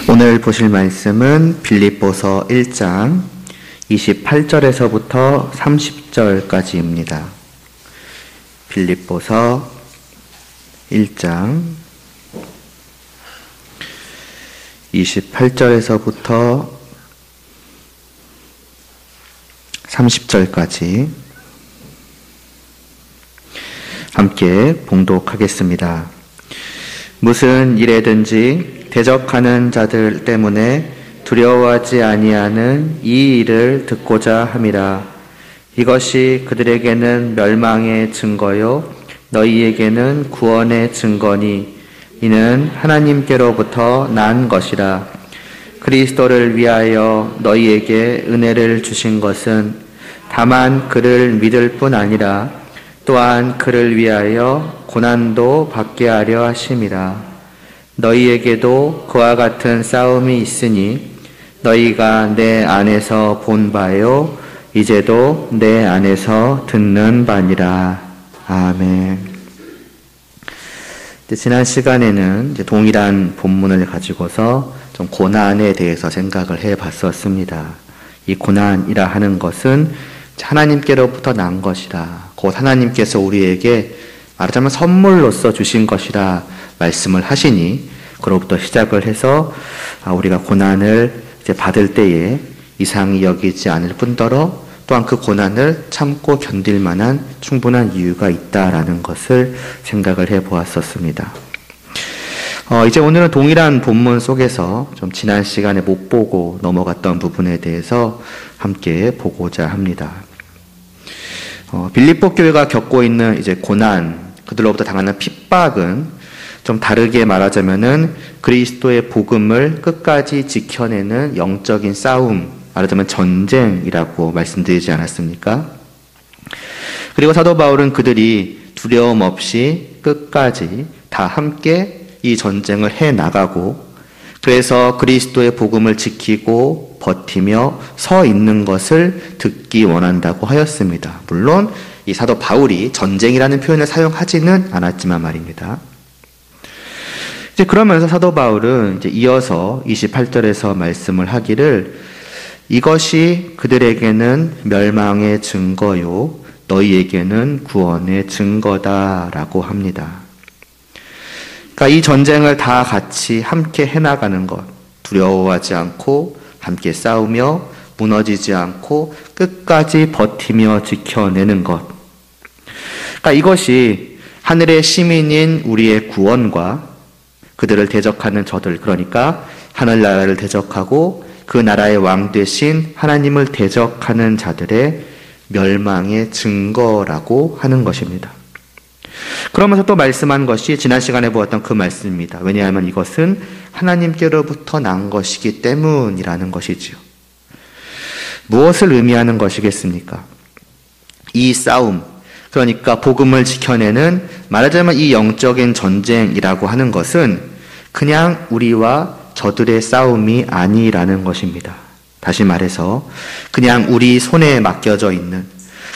오늘 보실 말씀은 빌립보서 1장 28절에서부터 30절까지입니다. 빌립보서 1장 28절에서부터 30절까지 함께 봉독하겠습니다. 무슨 일에든지 대적하는 자들 때문에 두려워하지 아니하는 이 일을 듣고자 함이라. 이것이 그들에게는 멸망의 증거요 너희에게는 구원의 증거니 이는 하나님께로부터 난 것이라. 그리스도를 위하여 너희에게 은혜를 주신 것은 다만 그를 믿을 뿐 아니라 또한 그를 위하여 고난도 받게 하려 하심이라. 너희에게도 그와 같은 싸움이 있으니 너희가 내 안에서 본 바요 이제도 내 안에서 듣는 바니라. 아멘. 지난 시간에는 동일한 본문을 가지고서 좀 고난에 대해서 생각을 해봤었습니다. 이 고난이라 하는 것은 하나님께로부터 난 것이라, 곧 하나님께서 우리에게 말하자면 선물로서 주신 것이라 말씀을 하시니, 그로부터 시작을 해서 우리가 고난을 받을 때에 이상히 여기지 않을 뿐더러 또한 그 고난을 참고 견딜 만한 충분한 이유가 있다라는 것을 생각을 해보았었습니다. 이제 오늘은 동일한 본문 속에서 좀 지난 시간에 못 보고 넘어갔던 부분에 대해서 함께 보고자 합니다. 빌립보 교회가 겪고 있는 이제 고난, 그들로부터 당하는 핍박은 좀 다르게 말하자면은 그리스도의 복음을 끝까지 지켜내는 영적인 싸움, 말하자면 전쟁이라고 말씀드리지 않았습니까? 그리고 사도 바울은 그들이 두려움 없이 끝까지 다 함께 이 전쟁을 해나가고, 그래서 그리스도의 복음을 지키고 버티며 서 있는 것을 듣기 원한다고 하였습니다. 물론 이 사도 바울이 전쟁이라는 표현을 사용하지는 않았지만 말입니다. 이제 그러면서 사도 바울은 이제 이어서 28절에서 말씀을 하기를, 이것이 그들에게는 멸망의 증거요 너희에게는 구원의 증거다라고 합니다. 그러니까 이 전쟁을 다 같이 함께 해나가는 것, 두려워하지 않고 함께 싸우며 무너지지 않고 끝까지 버티며 지켜내는 것, 그러니까 이것이 하늘의 시민인 우리의 구원과 그들을 대적하는 저들, 그러니까 하늘나라를 대적하고 그 나라의 왕 되신 하나님을 대적하는 자들의 멸망의 증거라고 하는 것입니다. 그러면서 또 말씀한 것이 지난 시간에 보았던 그 말씀입니다. 왜냐하면 이것은 하나님께로부터 난 것이기 때문이라는 것이지요. 무엇을 의미하는 것이겠습니까? 이 싸움, 그러니까 복음을 지켜내는, 말하자면 이 영적인 전쟁이라고 하는 것은 그냥 우리와 저들의 싸움이 아니라는 것입니다. 다시 말해서 그냥 우리 손에 맡겨져 있는,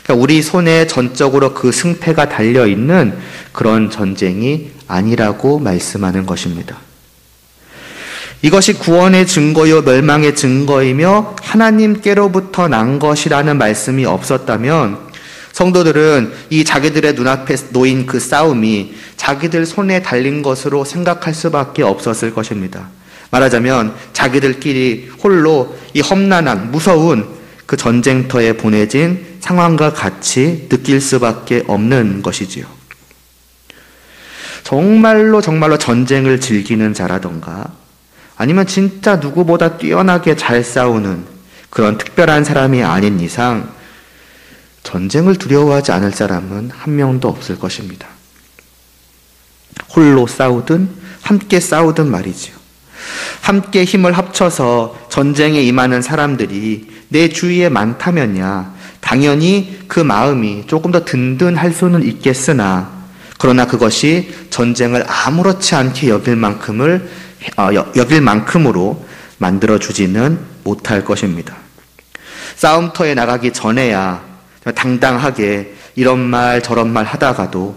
그러니까 우리 손에 전적으로 그 승패가 달려있는 그런 전쟁이 아니라고 말씀하는 것입니다. 이것이 구원의 증거요 멸망의 증거이며 하나님께로부터 난 것이라는 말씀이 없었다면 성도들은 이 자기들의 눈앞에 놓인 그 싸움이 자기들 손에 달린 것으로 생각할 수밖에 없었을 것입니다. 말하자면 자기들끼리 홀로 이 험난한 무서운 그 전쟁터에 보내진 상황과 같이 느낄 수밖에 없는 것이지요. 정말로 전쟁을 즐기는 자라던가 아니면 진짜 누구보다 뛰어나게 잘 싸우는 그런 특별한 사람이 아닌 이상 전쟁을 두려워하지 않을 사람은 한 명도 없을 것입니다. 홀로 싸우든 함께 싸우든 말이지요. 함께 힘을 합쳐서 전쟁에 임하는 사람들이 내 주위에 많다면야 당연히 그 마음이 조금 더 든든할 수는 있겠으나, 그러나 그것이 전쟁을 아무렇지 않게 여길 만큼으로 만들어주지는 못할 것입니다. 싸움터에 나가기 전에야 당당하게 이런 말 저런 말 하다가도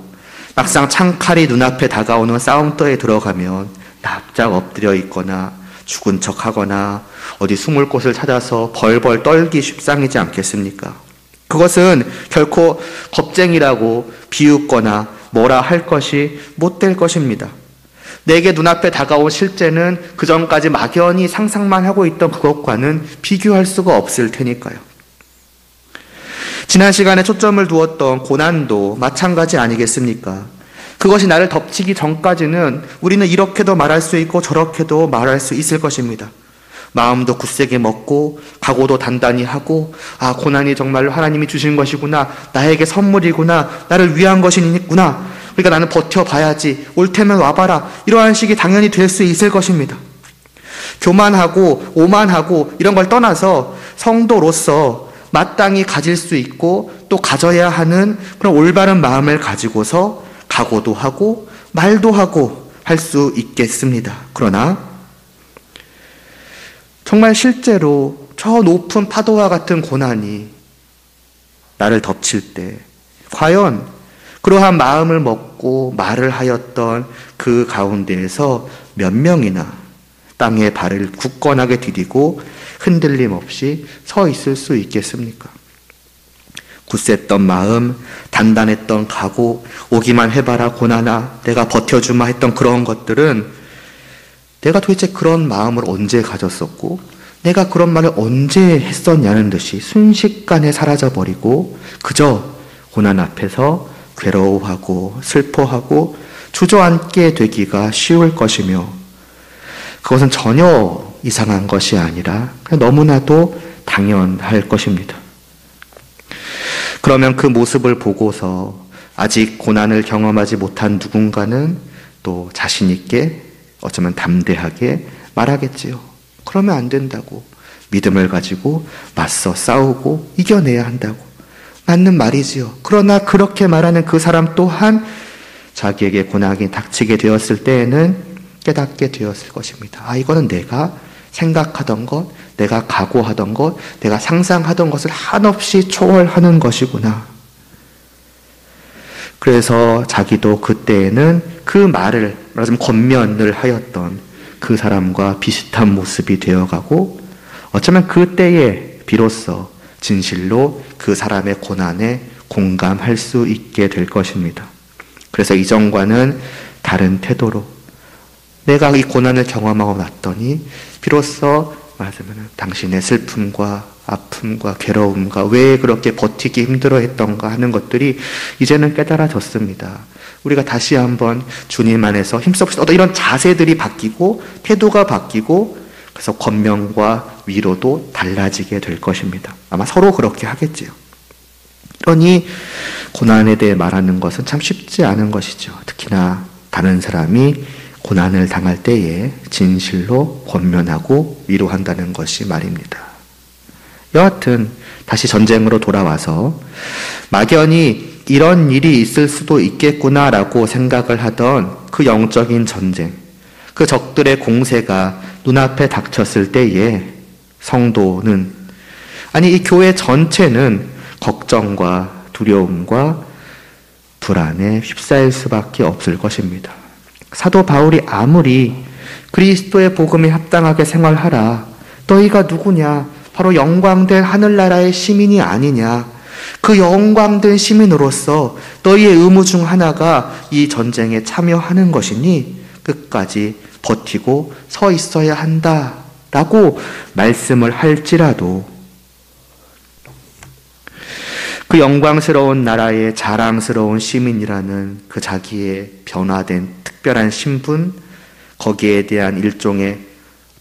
막상 창칼이 눈앞에 다가오는 싸움터에 들어가면 납작 엎드려 있거나 죽은 척하거나 어디 숨을 곳을 찾아서 벌벌 떨기 십상이지 않겠습니까? 그것은 결코 겁쟁이라고 비웃거나 뭐라 할 것이 못 될 것입니다. 내게 눈앞에 다가온 실제는 그전까지 막연히 상상만 하고 있던 그것과는 비교할 수가 없을 테니까요. 지난 시간에 초점을 두었던 고난도 마찬가지 아니겠습니까? 그것이 나를 덮치기 전까지는 우리는 이렇게도 말할 수 있고 저렇게도 말할 수 있을 것입니다. 마음도 굳세게 먹고 각오도 단단히 하고 고난이 정말로 하나님이 주신 것이구나, 나에게 선물이구나, 나를 위한 것이구나, 그러니까 나는 버텨봐야지, 올 테면 와봐라, 이러한 식이 당연히 될 수 있을 것입니다. 교만하고 오만하고 이런 걸 떠나서 성도로서 마땅히 가질 수 있고 또 가져야 하는 그런 올바른 마음을 가지고서 각오도 하고 말도 하고 할 수 있겠습니다. 그러나 정말 실제로 저 높은 파도와 같은 고난이 나를 덮칠 때 과연 그러한 마음을 먹고 말을 하였던 그 가운데에서 몇 명이나 땅에 발을 굳건하게 디디고 흔들림 없이 서 있을 수 있겠습니까? 굳셌던 마음, 단단했던 각오, 오기만 해봐라 고난아, 내가 버텨주마 했던 그런 것들은 내가 도대체 그런 마음을 언제 가졌었고 내가 그런 말을 언제 했었냐는 듯이 순식간에 사라져버리고 그저 고난 앞에서 괴로워하고 슬퍼하고 주저앉게 되기가 쉬울 것이며, 그것은 전혀 이상한 것이 아니라 그냥 너무나도 당연할 것입니다. 그러면 그 모습을 보고서 아직 고난을 경험하지 못한 누군가는 또 자신 있게, 어쩌면 담대하게 말하겠지요. 그러면 안 된다고, 믿음을 가지고 맞서 싸우고 이겨내야 한다고. 맞는 말이지요. 그러나 그렇게 말하는 그 사람 또한 자기에게 고난이 닥치게 되었을 때에는 깨닫게 되었을 것입니다. 이거는 내가 생각하던 것, 내가 각오하던 것, 내가 상상하던 것을 한없이 초월하는 것이구나. 그래서 자기도 그때에는 그 말을, 말하자면 권면을 하였던 그 사람과 비슷한 모습이 되어가고, 어쩌면 그때에 비로소 진실로 그 사람의 고난에 공감할 수 있게 될 것입니다. 그래서 이전과는 다른 태도로 내가 이 고난을 경험하고 났더니 비로소 말하자면 당신의 슬픔과 아픔과 괴로움과 왜 그렇게 버티기 힘들어했던가 하는 것들이 이제는 깨달아졌습니다. 우리가 다시 한번 주님 안에서 힘써봅시다. 이런 자세들이 바뀌고 태도가 바뀌고, 그래서 권면과 위로도 달라지게 될 것입니다. 아마 서로 그렇게 하겠지요. 그러니 고난에 대해 말하는 것은 참 쉽지 않은 것이죠. 특히나 다른 사람이 고난을 당할 때에 진실로 권면하고 위로한다는 것이 말입니다. 여하튼 다시 전쟁으로 돌아와서 막연히 이런 일이 있을 수도 있겠구나라고 생각을 하던 그 영적인 전쟁, 그 적들의 공세가 눈앞에 닥쳤을 때에 성도는, 아니 이 교회 전체는 걱정과 두려움과 불안에 휩싸일 수밖에 없을 것입니다. 사도 바울이 아무리 그리스도의 복음에 합당하게 생활하라, 너희가 누구냐, 바로 영광된 하늘나라의 시민이 아니냐, 그 영광된 시민으로서 너희의 의무 중 하나가 이 전쟁에 참여하는 것이니 끝까지 버티고 서 있어야 한다라고 말씀을 할지라도, 그 영광스러운 나라의 자랑스러운 시민이라는 그 자기의 변화된 특별한 신분, 거기에 대한 일종의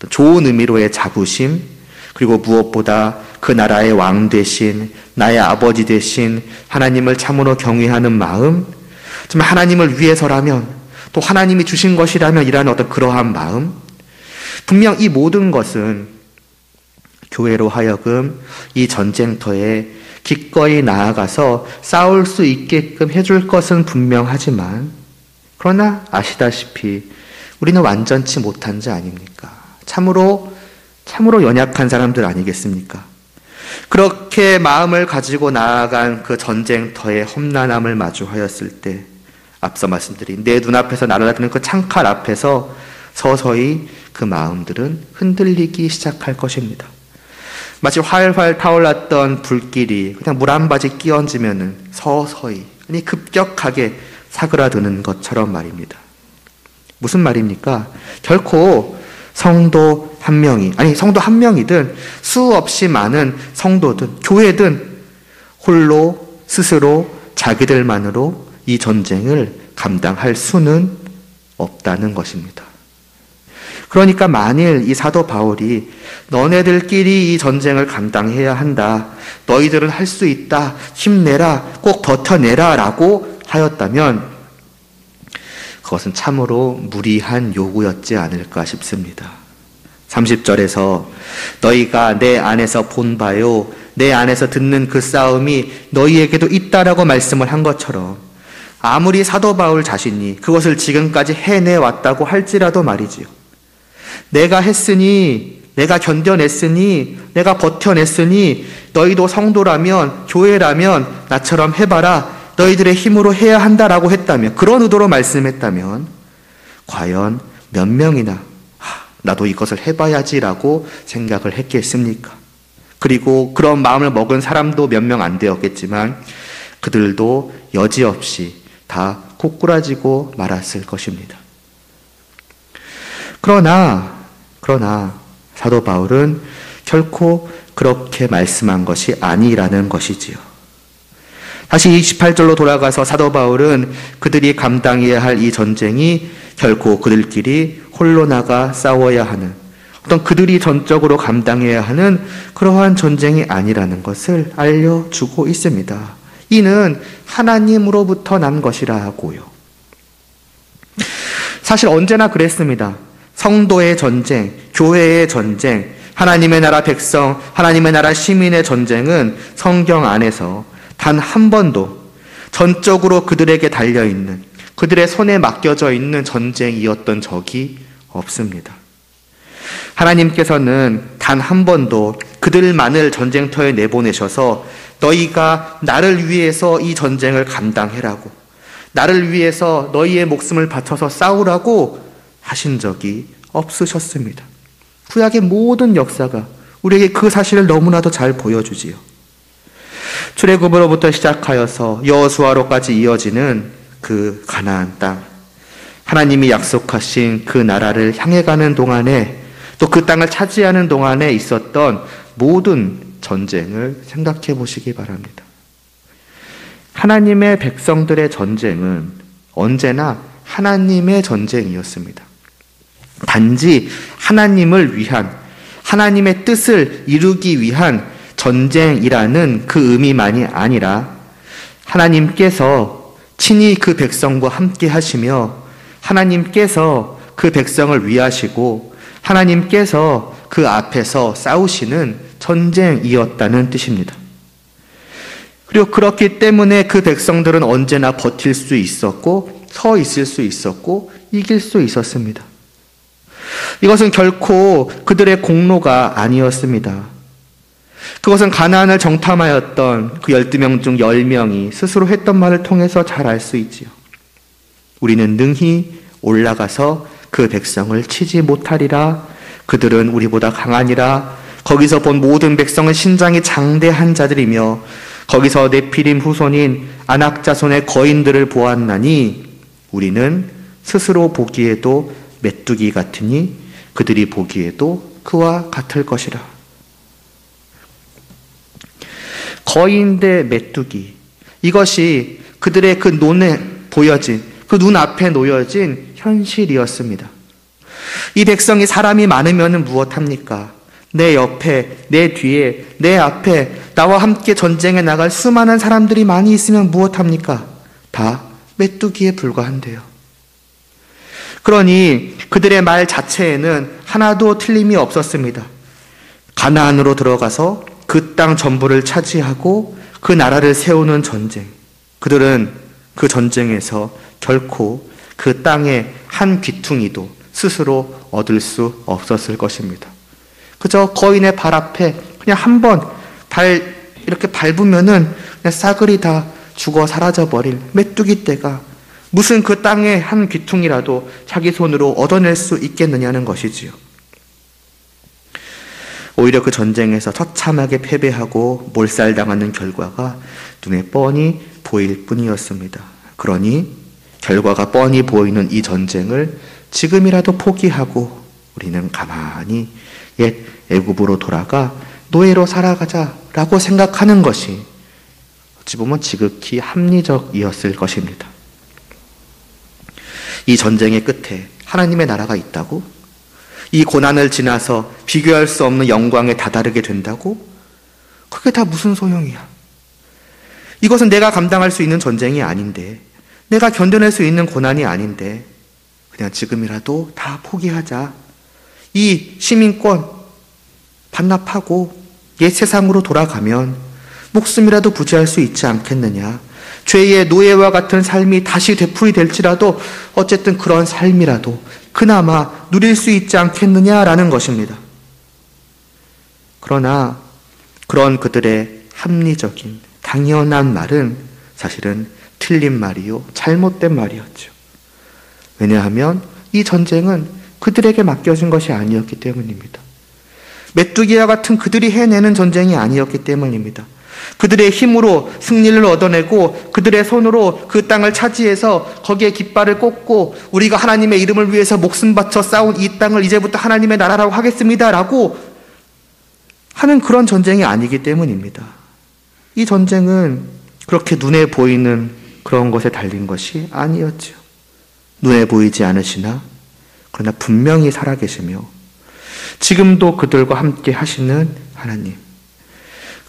좋은 의미로의 자부심, 그리고 무엇보다 그 나라의 왕 되신, 나의 아버지 되신 하나님을 참으로 경외하는 마음, 정말 하나님을 위해서라면, 또 하나님이 주신 것이라면 이라는 어떤 그러한 마음, 분명 이 모든 것은 교회로 하여금 이 전쟁터에 기꺼이 나아가서 싸울 수 있게끔 해줄 것은 분명하지만, 그러나 아시다시피 우리는 완전치 못한 자 아닙니까? 참으로 연약한 사람들 아니겠습니까? 그렇게 마음을 가지고 나아간 그 전쟁터의 험난함을 마주하였을 때, 앞서 말씀드린 내 눈앞에서 날아다니는 그 창칼 앞에서 서서히 그 마음들은 흔들리기 시작할 것입니다. 마치 활활 타올랐던 불길이 그냥 물 한 바지 끼얹으면 서서히, 아니 급격하게 사그라드는 것처럼 말입니다. 무슨 말입니까? 결코 성도 한 명이든 수없이 많은 성도든 교회든 홀로 스스로 자기들만으로 이 전쟁을 감당할 수는 없다는 것입니다. 그러니까 만일 이 사도 바울이 너네들끼리 이 전쟁을 감당해야 한다, 너희들은 할 수 있다, 힘내라, 꼭 버텨내라 라고 하였다면 그것은 참으로 무리한 요구였지 않을까 싶습니다. 30절에서 너희가 내 안에서 본 바요, 내 안에서 듣는 그 싸움이 너희에게도 있다라고 말씀을 한 것처럼 아무리 사도 바울 자신이 그것을 지금까지 해내왔다고 할지라도 말이지요. 내가 했으니, 내가 견뎌냈으니, 내가 버텨냈으니 너희도 성도라면, 교회라면 나처럼 해봐라, 너희들의 힘으로 해야 한다라고 했다면, 그런 의도로 말씀했다면 과연 몇 명이나 나도 이것을 해봐야지라고 생각을 했겠습니까? 그리고 그런 마음을 먹은 사람도 몇 명 안 되었겠지만 그들도 여지없이 다 고꾸라지고 말았을 것입니다. 그러나 사도 바울은 결코 그렇게 말씀한 것이 아니라는 것이지요. 다시 28절로 돌아가서 사도 바울은 그들이 감당해야 할 이 전쟁이 결코 그들끼리 홀로 나가 싸워야 하는, 어떤 그들이 전적으로 감당해야 하는 그러한 전쟁이 아니라는 것을 알려주고 있습니다. 이는 하나님으로부터 난 것이라고요. 사실 언제나 그랬습니다. 성도의 전쟁, 교회의 전쟁, 하나님의 나라 백성, 하나님의 나라 시민의 전쟁은 성경 안에서 단 한 번도 전적으로 그들에게 달려있는, 그들의 손에 맡겨져 있는 전쟁이었던 적이 없습니다. 하나님께서는 단 한 번도 그들만을 전쟁터에 내보내셔서 너희가 나를 위해서 이 전쟁을 감당해라고, 나를 위해서 너희의 목숨을 바쳐서 싸우라고 하신 적이 없으셨습니다. 구약의 모든 역사가 우리에게 그 사실을 너무나도 잘 보여주지요. 출애굽으로부터 시작하여서 여호수아로까지 이어지는 그 가나안 땅, 하나님이 약속하신 그 나라를 향해 가는 동안에, 또 그 땅을 차지하는 동안에 있었던 모든 전쟁을 생각해 보시기 바랍니다. 하나님의 백성들의 전쟁은 언제나 하나님의 전쟁이었습니다. 단지 하나님을 위한, 하나님의 뜻을 이루기 위한 전쟁이라는 그 의미만이 아니라 하나님께서 친히 그 백성과 함께 하시며 하나님께서 그 백성을 위하시고 하나님께서 그 앞에서 싸우시는 전쟁이었다는 뜻입니다. 그리고 그렇기 때문에 그 백성들은 언제나 버틸 수 있었고 서 있을 수 있었고 이길 수 있었습니다. 이것은 결코 그들의 공로가 아니었습니다. 그것은 가나안을 정탐하였던 그 12명 중 10명이 스스로 했던 말을 통해서 잘 알 수 있지요. 우리는 능히 올라가서 그 백성을 치지 못하리라. 그들은 우리보다 강하니라. 거기서 본 모든 백성은 신장이 장대한 자들이며 거기서 네피림 후손인 아낙 자손의 거인들을 보았나니 우리는 스스로 보기에도 메뚜기 같으니 그들이 보기에도 그와 같을 것이라. 거인 대 메뚜기, 이것이 그들의 그 눈에 보여진, 그 눈앞에 놓여진 현실이었습니다. 이 백성이 사람이 많으면 무엇합니까? 내 옆에, 내 뒤에, 내 앞에 나와 함께 전쟁에 나갈 수많은 사람들이 많이 있으면 무엇합니까? 다 메뚜기에 불과한데요. 그러니 그들의 말 자체에는 하나도 틀림이 없었습니다. 가나안으로 들어가서 그 땅 전부를 차지하고 그 나라를 세우는 전쟁. 그들은 그 전쟁에서 결코 그 땅의 한 귀퉁이도 스스로 얻을 수 없었을 것입니다. 그저 거인의 발 앞에 그냥 한번 이렇게 밟으면은 그냥 싸그리 다 죽어 사라져버릴 메뚜기 떼가 무슨 그 땅의 한 귀퉁이라도 자기 손으로 얻어낼 수 있겠느냐는 것이지요. 오히려 그 전쟁에서 처참하게 패배하고 몰살당하는 결과가 눈에 뻔히 보일 뿐이었습니다. 그러니 결과가 뻔히 보이는 이 전쟁을 지금이라도 포기하고 우리는 가만히 옛 애굽으로 돌아가 노예로 살아가자라고 생각하는 것이 어찌 보면 지극히 합리적이었을 것입니다. 이 전쟁의 끝에 하나님의 나라가 있다고? 이 고난을 지나서 비교할 수 없는 영광에 다다르게 된다고? 그게 다 무슨 소용이야? 이것은 내가 감당할 수 있는 전쟁이 아닌데, 내가 견뎌낼 수 있는 고난이 아닌데, 그냥 지금이라도 다 포기하자. 이 시민권 반납하고 옛 세상으로 돌아가면 목숨이라도 부지할 수 있지 않겠느냐. 죄의 노예와 같은 삶이 다시 되풀이될지라도 어쨌든 그런 삶이라도 그나마 누릴 수 있지 않겠느냐라는 것입니다. 그러나 그런 그들의 합리적인 당연한 말은 사실은 틀린 말이요, 잘못된 말이었죠. 왜냐하면 이 전쟁은 그들에게 맡겨진 것이 아니었기 때문입니다. 메뚜기와 같은 그들이 해내는 전쟁이 아니었기 때문입니다. 그들의 힘으로 승리를 얻어내고 그들의 손으로 그 땅을 차지해서 거기에 깃발을 꽂고 우리가 하나님의 이름을 위해서 목숨 바쳐 싸운 이 땅을 이제부터 하나님의 나라라고 하겠습니다라고 하는 그런 전쟁이 아니기 때문입니다. 이 전쟁은 그렇게 눈에 보이는 그런 것에 달린 것이 아니었죠. 눈에 보이지 않으시나 그러나 분명히 살아계시며 지금도 그들과 함께 하시는 하나님,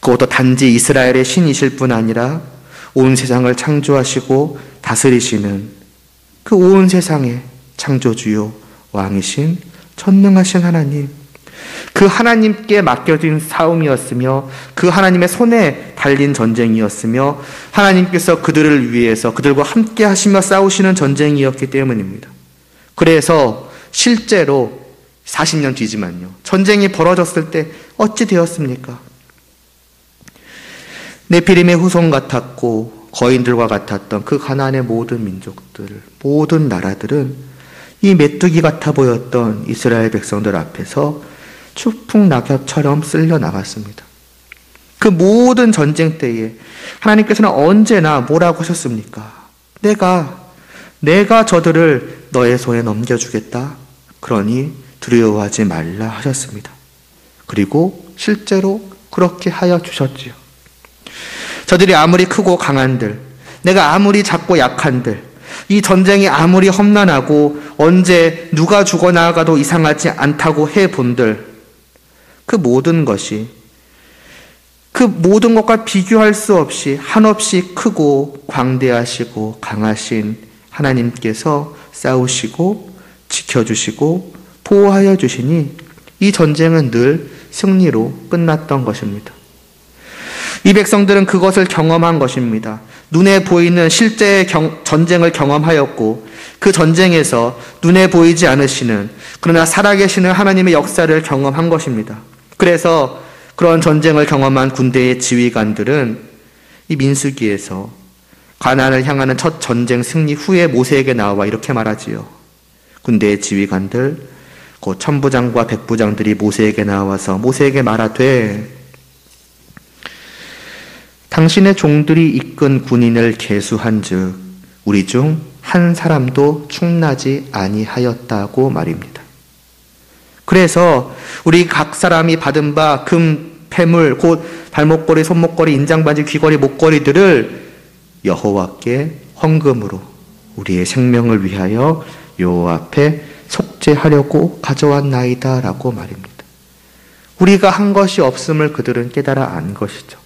그것도 단지 이스라엘의 신이실 뿐 아니라 온 세상을 창조하시고 다스리시는 그 온 세상의 창조주요 왕이신 전능하신 하나님, 그 하나님께 맡겨진 싸움이었으며 그 하나님의 손에 달린 전쟁이었으며 하나님께서 그들을 위해서 그들과 함께 하시며 싸우시는 전쟁이었기 때문입니다. 그래서 실제로 40년 뒤지만요, 전쟁이 벌어졌을 때 어찌 되었습니까? 네피림의 후손 같았고 거인들과 같았던 그 가나안의 모든 민족들, 모든 나라들은 이 메뚜기 같아 보였던 이스라엘 백성들 앞에서 추풍 낙엽처럼 쓸려 나갔습니다. 그 모든 전쟁 때에 하나님께서는 언제나 뭐라고 하셨습니까? 내가 저들을 너의 손에 넘겨주겠다. 그러니 두려워하지 말라 하셨습니다. 그리고 실제로 그렇게 하여 주셨지요. 저들이 아무리 크고 강한들, 내가 아무리 작고 약한들, 이 전쟁이 아무리 험난하고 언제 누가 죽어나가도 이상하지 않다고 해본들, 그 모든 것이 그 모든 것과 비교할 수 없이 한없이 크고 광대하시고 강하신 하나님께서 싸우시고 지켜주시고 보호하여 주시니 이 전쟁은 늘 승리로 끝났던 것입니다. 이 백성들은 그것을 경험한 것입니다. 눈에 보이는 실제의 전쟁을 경험하였고 그 전쟁에서 눈에 보이지 않으시는 그러나 살아계시는 하나님의 역사를 경험한 것입니다. 그래서 그런 전쟁을 경험한 군대의 지휘관들은 이 민수기에서 가나안을 향하는 첫 전쟁 승리 후에 모세에게 나와 이렇게 말하지요. 군대의 지휘관들, 곧 천부장과 백부장들이 모세에게 나와서 모세에게 말하되 당신의 종들이 이끈 군인을 계수한즉 우리 중 한 사람도 충나지 아니하였다고 말입니다. 그래서 우리 각 사람이 받은 바 금, 폐물, 곧 발목걸이, 손목걸이, 인장바지, 귀걸이, 목걸이들을 여호와께 헌금으로 우리의 생명을 위하여 여호와 앞에 속죄하려고 가져왔나이다 라고 말입니다. 우리가 한 것이 없음을 그들은 깨달아 안 것이죠.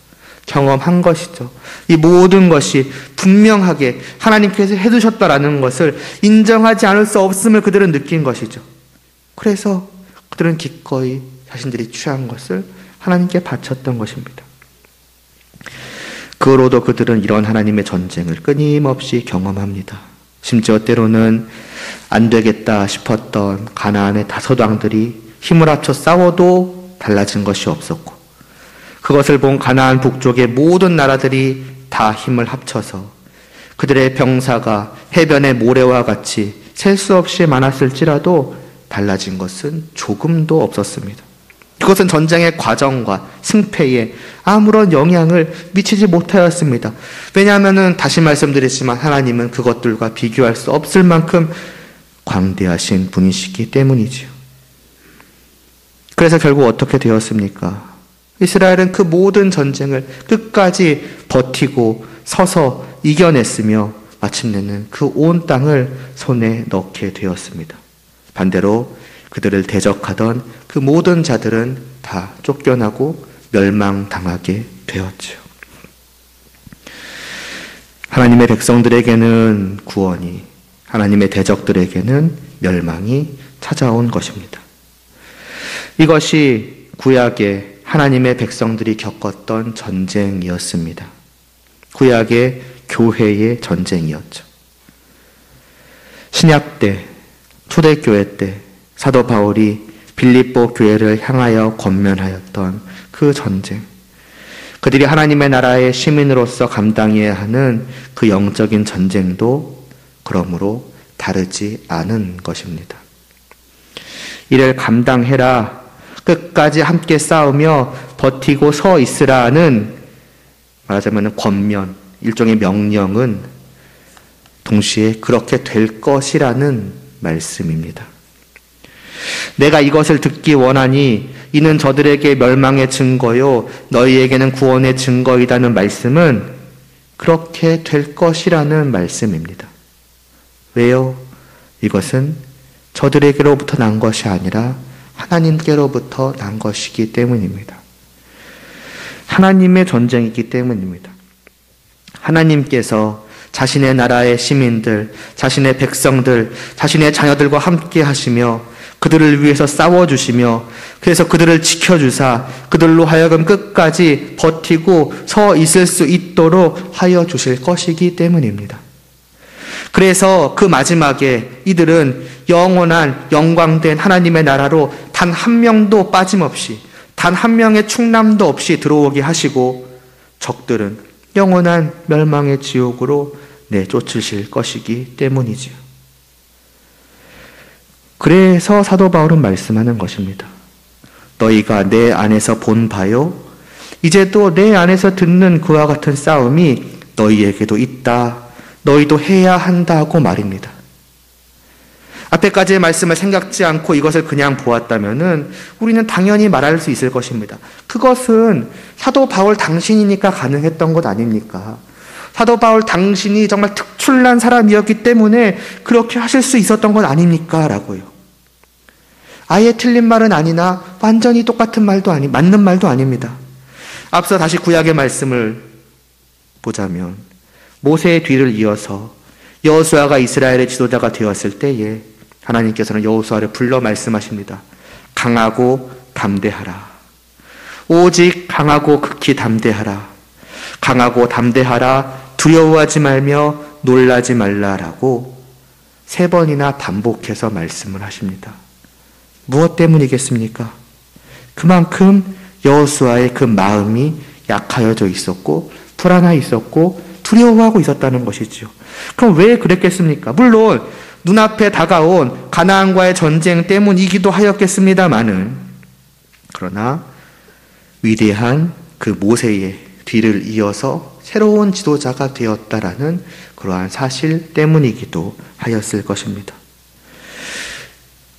경험한 것이죠. 이 모든 것이 분명하게 하나님께서 해두셨다라는 것을 인정하지 않을 수 없음을 그들은 느낀 것이죠. 그래서 그들은 기꺼이 자신들이 취한 것을 하나님께 바쳤던 것입니다. 그 후로도 그들은 이런 하나님의 전쟁을 끊임없이 경험합니다. 심지어 때로는 안 되겠다 싶었던 가나안의 다섯 왕들이 힘을 합쳐 싸워도 달라진 것이 없었고 그것을 본 가나안 북쪽의 모든 나라들이 다 힘을 합쳐서 그들의 병사가 해변의 모래와 같이 셀 수 없이 많았을지라도 달라진 것은 조금도 없었습니다. 그것은 전쟁의 과정과 승패에 아무런 영향을 미치지 못하였습니다. 왜냐하면 다시 말씀드리지만 하나님은 그것들과 비교할 수 없을 만큼 광대하신 분이시기 때문이지요. 그래서 결국 어떻게 되었습니까? 이스라엘은 그 모든 전쟁을 끝까지 버티고 서서 이겨냈으며 마침내는 그 온 땅을 손에 넣게 되었습니다. 반대로 그들을 대적하던 그 모든 자들은 다 쫓겨나고 멸망당하게 되었죠. 하나님의 백성들에게는 구원이, 하나님의 대적들에게는 멸망이 찾아온 것입니다. 이것이 구약의 하나님의 백성들이 겪었던 전쟁이었습니다. 구약의 교회의 전쟁이었죠. 신약 때, 초대교회 때 사도 바울이 빌립보 교회를 향하여 권면하였던 그 전쟁, 그들이 하나님의 나라의 시민으로서 감당해야 하는 그 영적인 전쟁도 그러므로 다르지 않은 것입니다. 이를 감당해라, 끝까지 함께 싸우며 버티고 서 있으라는, 말하자면 권면, 일종의 명령은 동시에 그렇게 될 것이라는 말씀입니다. 내가 이것을 듣기 원하니 이는 저들에게 멸망의 증거요 너희에게는 구원의 증거이다는 말씀은 그렇게 될 것이라는 말씀입니다. 왜요? 이것은 저들에게로부터 난 것이 아니라 하나님께로부터 난 것이기 때문입니다. 하나님의 전쟁이기 때문입니다. 하나님께서 자신의 나라의 시민들, 자신의 백성들, 자신의 자녀들과 함께 하시며 그들을 위해서 싸워주시며 그래서 그들을 지켜주사 그들로 하여금 끝까지 버티고 서 있을 수 있도록 하여 주실 것이기 때문입니다. 그래서 그 마지막에 이들은 영원한 영광된 하나님의 나라로 단 한 명도 빠짐없이, 단 한 명의 충남도 없이 들어오게 하시고 적들은 영원한 멸망의 지옥으로 내쫓으실 것이기 때문이지요. 그래서 사도 바울은 말씀하는 것입니다. 너희가 내 안에서 본 바요, 이제도 내 안에서 듣는 그와 같은 싸움이 너희에게도 있다. 너희도 해야 한다고 말입니다. 앞에까지의 말씀을 생각지 않고 이것을 그냥 보았다면은 우리는 당연히 말할 수 있을 것입니다. 그것은 사도 바울 당신이니까 가능했던 것 아닙니까? 사도 바울 당신이 정말 특출난 사람이었기 때문에 그렇게 하실 수 있었던 것 아닙니까? 라고요. 아예 틀린 말은 아니나 완전히 똑같은 말도 맞는 말도 아닙니다. 앞서 다시 구약의 말씀을 보자면 모세의 뒤를 이어서 여호수아가 이스라엘의 지도자가 되었을 때에 하나님께서는 여호수아를 불러 말씀하십니다. 강하고 담대하라. 오직 강하고 극히 담대하라. 강하고 담대하라. 두려워하지 말며 놀라지 말라라고 3번이나 반복해서 말씀을 하십니다. 무엇 때문이겠습니까? 그만큼 여호수아의 그 마음이 약하여져 있었고 불안해 있었고 두려워하고 있었다는 것이지요. 그럼 왜 그랬겠습니까? 물론 눈앞에 다가온 가나안과의 전쟁 때문이기도 하였겠습니다마는, 그러나 위대한 그 모세의 뒤를 이어서 새로운 지도자가 되었다라는 그러한 사실 때문이기도 하였을 것입니다.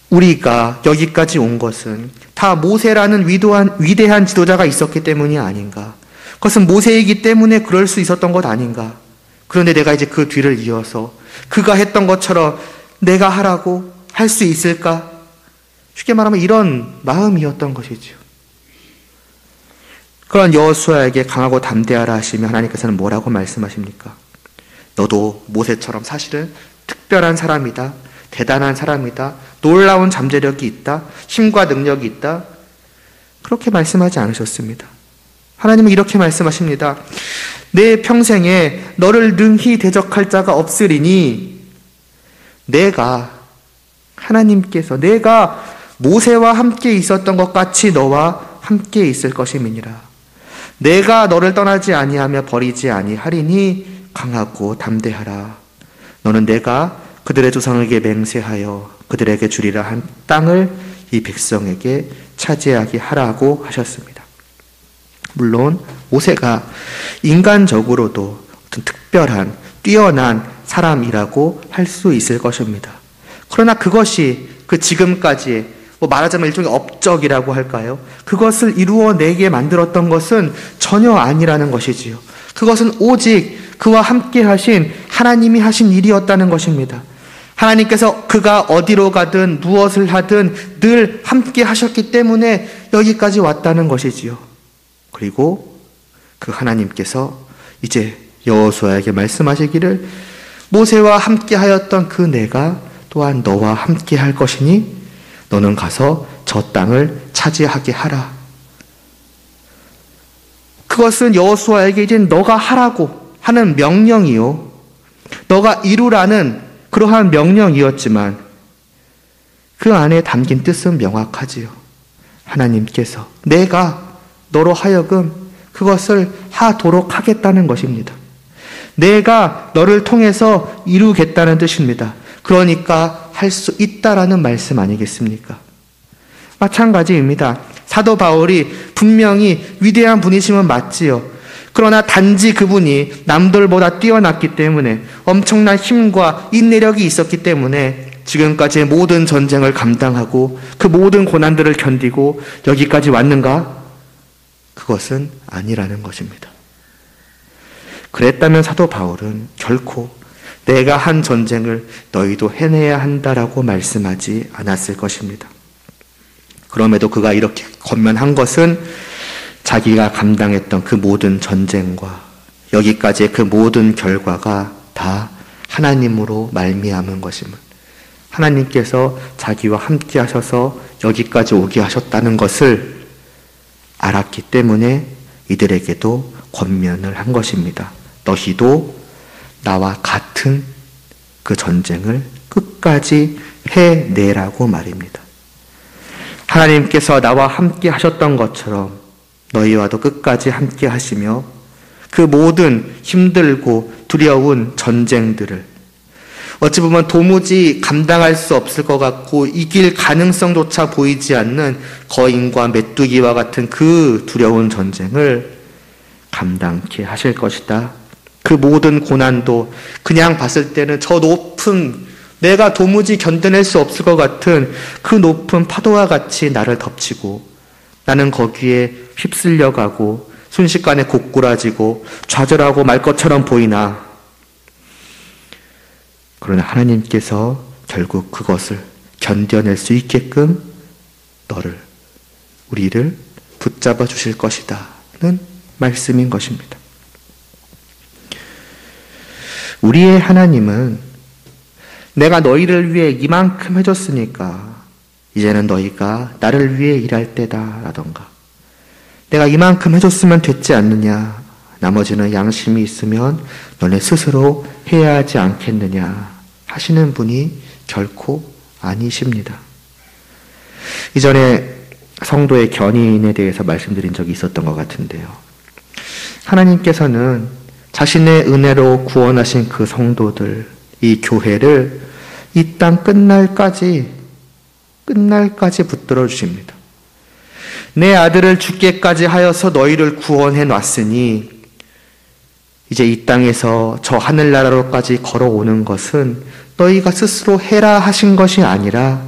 우리가 여기까지 온 것은 다 모세라는 위대한 지도자가 있었기 때문이 아닌가. 그것은 모세이기 때문에 그럴 수 있었던 것 아닌가. 그런데 내가 이제 그 뒤를 이어서 그가 했던 것처럼 내가 하라고 할 수 있을까? 쉽게 말하면 이런 마음이었던 것이죠. 그런 여호수아에게 강하고 담대하라 하시며 하나님께서는 뭐라고 말씀하십니까? 너도 모세처럼 사실은 특별한 사람이다. 대단한 사람이다. 놀라운 잠재력이 있다. 힘과 능력이 있다. 그렇게 말씀하지 않으셨습니다. 하나님은 이렇게 말씀하십니다. 내 평생에 너를 능히 대적할 자가 없으리니 하나님께서 내가 모세와 함께 있었던 것 같이 너와 함께 있을 것임이니라. 내가 너를 떠나지 아니하며 버리지 아니하리니 강하고 담대하라. 너는 내가 그들의 조상에게 맹세하여 그들에게 주리라 한 땅을 이 백성에게 차지하게 하라고 하셨습니다. 물론 모세가 인간적으로도 어떤 특별한 뛰어난 사람이라고 할 수 있을 것입니다. 그러나 그것이 그 지금까지 말하자면 일종의 업적이라고 할까요? 그것을 이루어내게 만들었던 것은 전혀 아니라는 것이지요. 그것은 오직 그와 함께 하신 하나님이 하신 일이었다는 것입니다. 하나님께서 그가 어디로 가든 무엇을 하든 늘 함께 하셨기 때문에 여기까지 왔다는 것이지요. 그리고 그 하나님께서 이제 여호수아에게 말씀하시기를 모세와 함께 하였던 그 내가 또한 너와 함께 할 것이니 너는 가서 저 땅을 차지하게 하라. 그것은 여호수아에게 이제 너가 하라고 하는 명령이요. 너가 이루라는 그러한 명령이었지만 그 안에 담긴 뜻은 명확하지요. 하나님께서 내가 너로 하여금 그것을 하도록 하겠다는 것입니다. 내가 너를 통해서 이루겠다는 뜻입니다. 그러니까 할 수 있다라는 말씀 아니겠습니까? 마찬가지입니다. 사도 바울이 분명히 위대한 분이심은 맞지요. 그러나 단지 그분이 남들보다 뛰어났기 때문에 엄청난 힘과 인내력이 있었기 때문에 지금까지의 모든 전쟁을 감당하고 그 모든 고난들을 견디고 여기까지 왔는가? 그것은 아니라는 것입니다. 그랬다면 사도 바울은 결코 내가 한 전쟁을 너희도 해내야 한다라고 말씀하지 않았을 것입니다. 그럼에도 그가 이렇게 권면한 것은 자기가 감당했던 그 모든 전쟁과 여기까지의 그 모든 결과가 다 하나님으로 말미암은 것임을, 하나님께서 자기와 함께 하셔서 여기까지 오게 하셨다는 것을 알았기 때문에 이들에게도 권면을 한 것입니다. 너희도 나와 같은 그 전쟁을 끝까지 해내라고 말입니다. 하나님께서 나와 함께 하셨던 것처럼 너희와도 끝까지 함께 하시며 그 모든 힘들고 두려운 전쟁들을 어찌 보면 도무지 감당할 수 없을 것 같고 이길 가능성조차 보이지 않는 거인과 메뚜기와 같은 그 두려운 전쟁을 감당케 하실 것이다. 그 모든 고난도 그냥 봤을 때는 저 높은, 내가 도무지 견뎌낼 수 없을 것 같은 그 높은 파도와 같이 나를 덮치고 나는 거기에 휩쓸려가고 순식간에 고꾸라지고 좌절하고 말 것처럼 보이나, 그러나 하나님께서 결국 그것을 견뎌낼 수 있게끔 우리를 붙잡아 주실 것이다는 말씀인 것입니다. 우리의 하나님은 내가 너희를 위해 이만큼 해줬으니까 이제는 너희가 나를 위해 일할 때다 라던가, 내가 이만큼 해줬으면 됐지 않느냐, 나머지는 양심이 있으면 너네 스스로 해야 하지 않겠느냐 하시는 분이 결코 아니십니다. 이전에 성도의 견인에 대해서 말씀드린 적이 있었던 것 같은데요. 하나님께서는 자신의 은혜로 구원하신 그 성도들, 이 교회를 이 땅 끝날까지 붙들어 주십니다. 내 아들을 죽게까지 하여서 너희를 구원해 놨으니 이제 이 땅에서 저 하늘나라로까지 걸어오는 것은 너희가 스스로 해라 하신 것이 아니라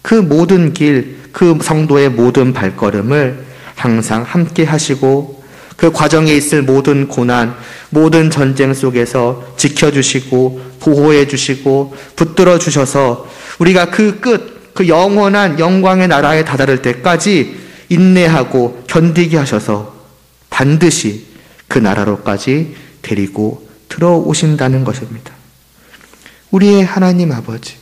그 모든 길, 그 성도의 모든 발걸음을 항상 함께 하시고 그 과정에 있을 모든 고난, 모든 전쟁 속에서 지켜주시고 보호해 주시고 붙들어 주셔서 우리가 그 끝, 그 영원한 영광의 나라에 다다를 때까지 인내하고 견디게 하셔서 반드시 그 나라로까지 데리고 들어오신다는 것입니다. 우리의 하나님 아버지,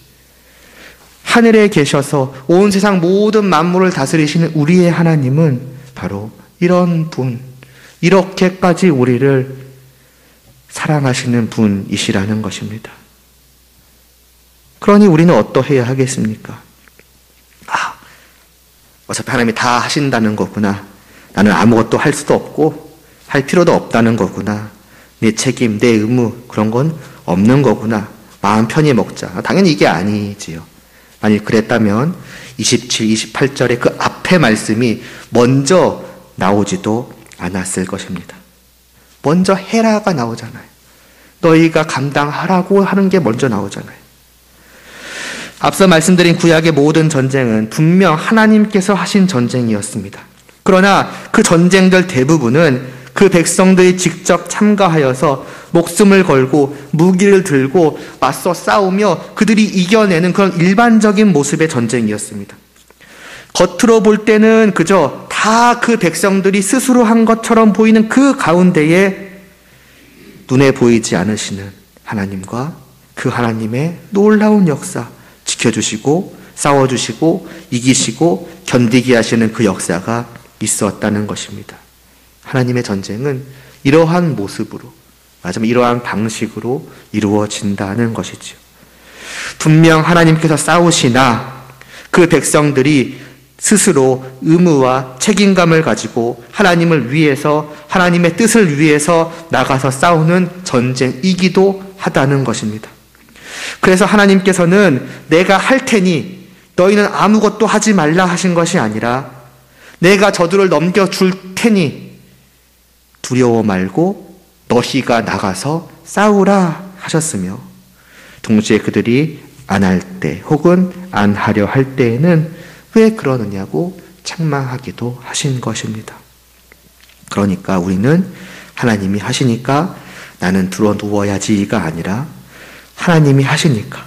하늘에 계셔서 온 세상 모든 만물을 다스리시는 우리의 하나님은 바로 이런 분, 이렇게까지 우리를 사랑하시는 분이시라는 것입니다. 그러니 우리는 어떠해야 하겠습니까? 어차피 하나님이 다 하신다는 거구나. 나는 아무것도 할 수도 없고 할 필요도 없다는 거구나. 내 책임, 내 의무 그런 건 없는 거구나. 마음 편히 먹자. 당연히 이게 아니지요. 만일 그랬다면 27, 28절의 그 앞에 말씀이 먼저 나오지도 않았을 것입니다. 먼저 해라가 나오잖아요. 너희가 감당하라고 하는 게 먼저 나오잖아요. 앞서 말씀드린 구약의 모든 전쟁은 분명 하나님께서 하신 전쟁이었습니다. 그러나 그 전쟁들 대부분은 그 백성들이 직접 참가하여서 목숨을 걸고 무기를 들고 맞서 싸우며 그들이 이겨내는 그런 일반적인 모습의 전쟁이었습니다. 겉으로 볼 때는 그저 다 그 백성들이 스스로 한 것처럼 보이는 그 가운데에 눈에 보이지 않으시는 하나님과 그 하나님의 놀라운 역사, 지켜주시고 싸워주시고 이기시고 견디게 하시는 그 역사가 있었다는 것입니다. 하나님의 전쟁은 이러한 모습으로, 맞으면 이러한 방식으로 이루어진다는 것이죠. 분명 하나님께서 싸우시나 그 백성들이 스스로 의무와 책임감을 가지고 하나님을 위해서, 하나님의 뜻을 위해서 나가서 싸우는 전쟁이기도 하다는 것입니다. 그래서 하나님께서는 내가 할 테니 너희는 아무것도 하지 말라 하신 것이 아니라 내가 저들을 넘겨줄 테니 두려워 말고 너희가 나가서 싸우라 하셨으며, 동시에 그들이 안 할 때 혹은 안 하려 할 때에는 왜 그러느냐고 책망하기도 하신 것입니다. 그러니까 우리는 하나님이 하시니까 나는 들어 누워야지가 아니라 하나님이 하시니까,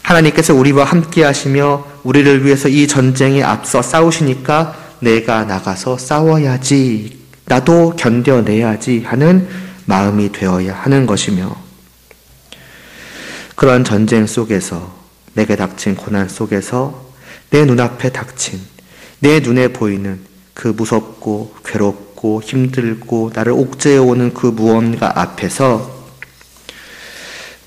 하나님께서 우리와 함께 하시며 우리를 위해서 이 전쟁에 앞서 싸우시니까 내가 나가서 싸워야지, 나도 견뎌내야지 하는 마음이 되어야 하는 것이며, 그런 전쟁 속에서, 내게 닥친 고난 속에서 내 눈앞에 닥친, 내 눈에 보이는 그 무섭고 괴롭고 힘들고 나를 옥죄어오는 그 무언가 앞에서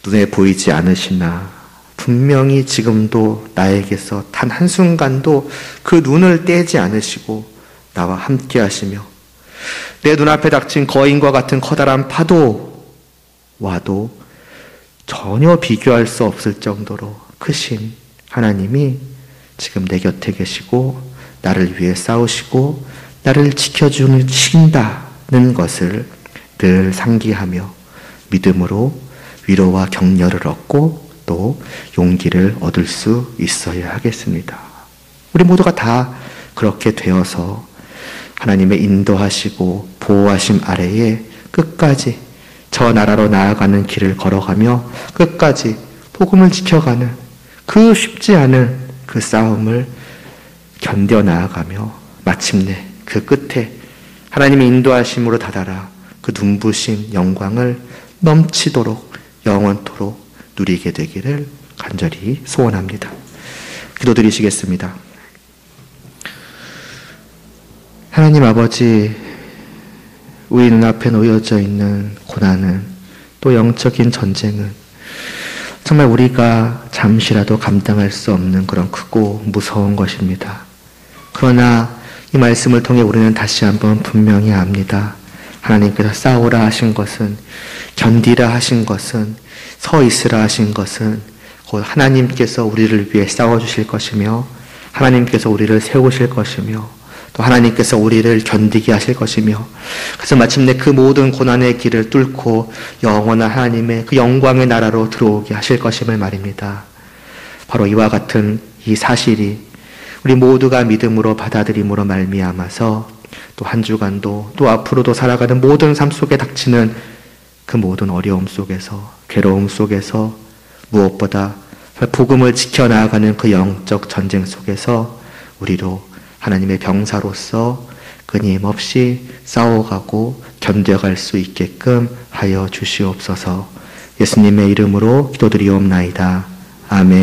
눈에 보이지 않으시나 분명히 지금도 나에게서 단 한순간도 그 눈을 떼지 않으시고 나와 함께 하시며, 내 눈앞에 닥친 거인과 같은 커다란 파도 와도 전혀 비교할 수 없을 정도로 크신 하나님이 지금 내 곁에 계시고 나를 위해 싸우시고 나를 지켜주신다는 것을 늘 상기하며 믿음으로 위로와 격려를 얻고 또 용기를 얻을 수 있어야 하겠습니다. 우리 모두가 다 그렇게 되어서 하나님의 인도하시고 보호하심 아래에 끝까지 저 나라로 나아가는 길을 걸어가며 끝까지 복음을 지켜가는 그 쉽지 않은 그 싸움을 견뎌 나아가며 마침내 그 끝에 하나님의 인도하심으로 다다라 그 눈부신 영광을 넘치도록 영원토록 누리게 되기를 간절히 소원합니다. 기도드리시겠습니다. 하나님 아버지, 우리 눈앞에 놓여져 있는 고난은, 또 영적인 전쟁은 정말 우리가 잠시라도 감당할 수 없는 그런 크고 무서운 것입니다. 그러나 이 말씀을 통해 우리는 다시 한번 분명히 압니다. 하나님께서 싸우라 하신 것은, 견디라 하신 것은, 서 있으라 하신 것은 곧 하나님께서 우리를 위해 싸워주실 것이며, 하나님께서 우리를 세우실 것이며, 또 하나님께서 우리를 견디게 하실 것이며, 그래서 마침내 그 모든 고난의 길을 뚫고 영원한 하나님의 그 영광의 나라로 들어오게 하실 것임을 말입니다. 바로 이와 같은 이 사실이 우리 모두가 믿음으로 받아들임으로 말미암아서 또 한 주간도 또 앞으로도 살아가는 모든 삶 속에 닥치는 그 모든 어려움 속에서, 괴로움 속에서, 무엇보다 복음을 지켜나가는 그 영적 전쟁 속에서 우리도 하나님의 병사로서 끊임없이 싸워가고 견뎌갈 수 있게끔 하여 주시옵소서. 예수님의 이름으로 기도드리옵나이다. 아멘.